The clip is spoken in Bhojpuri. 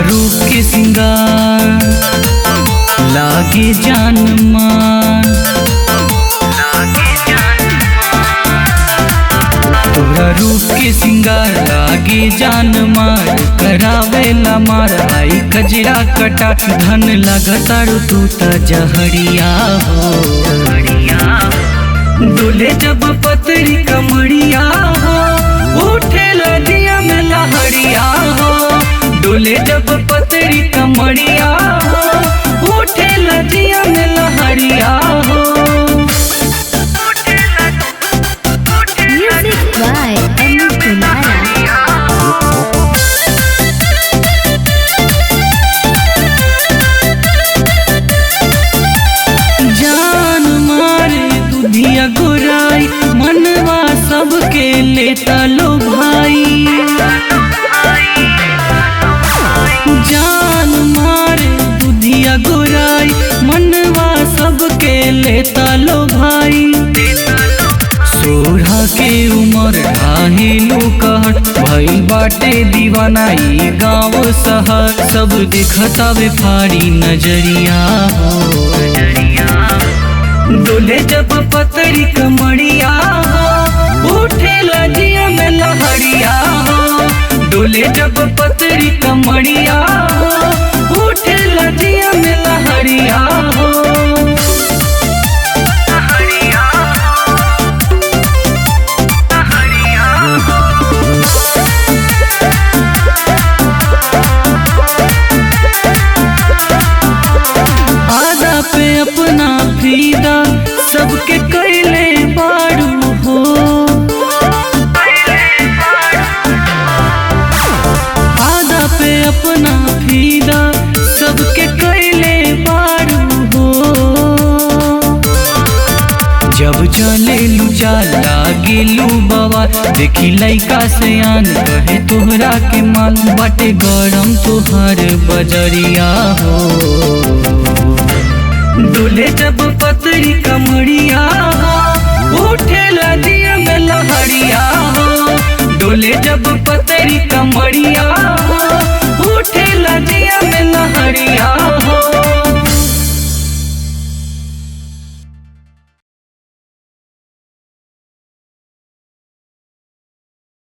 रूप के सिंगार लागे जान मान, तोरा रूप के सिंगार लागे जान मार, करावेला मार आई कजरा कटा, धन लगतारू तू त जहरिया हो। डोले जब पतरी कमरिया हो, उठे लदिया में लहरिया हो। डोले जब पतरी कमरिया हो, उठे लदिया में लहरिया हो। Music by Amit Kumara. जान मारे दुधिया गोराई, मनवा सबके लेता लो भाई। जान मारे दुधिया गोराई, मनवा सबके लेता लो भाई। सोरहा के उमर ढाहेलू कहर, भइल बाटे दीवाना ई गाँव शहर, सब देखतावे फाड़ी नजरिया हो। डोले जब पतरी कमरिया हो, उठे लजिया में लहरिया हो। डोले जब पतरी कमरिया हो, उठे लजिया में लहरिया हो। आधा पे अपना फीदा, सबके कैले बारू हो। आधा पे अपना फीदा, सबके कैले बारू हो। जब चले लुचा लागेलू बाबा, देखी लइका से आन कहे तोहरा के माल, बाटे गरम तोहर बजरिया हो। डोले जब पतरी कमरिया हो, उठे लदिया में लहरिया हो। डोले जब पतरी कमरिया हो,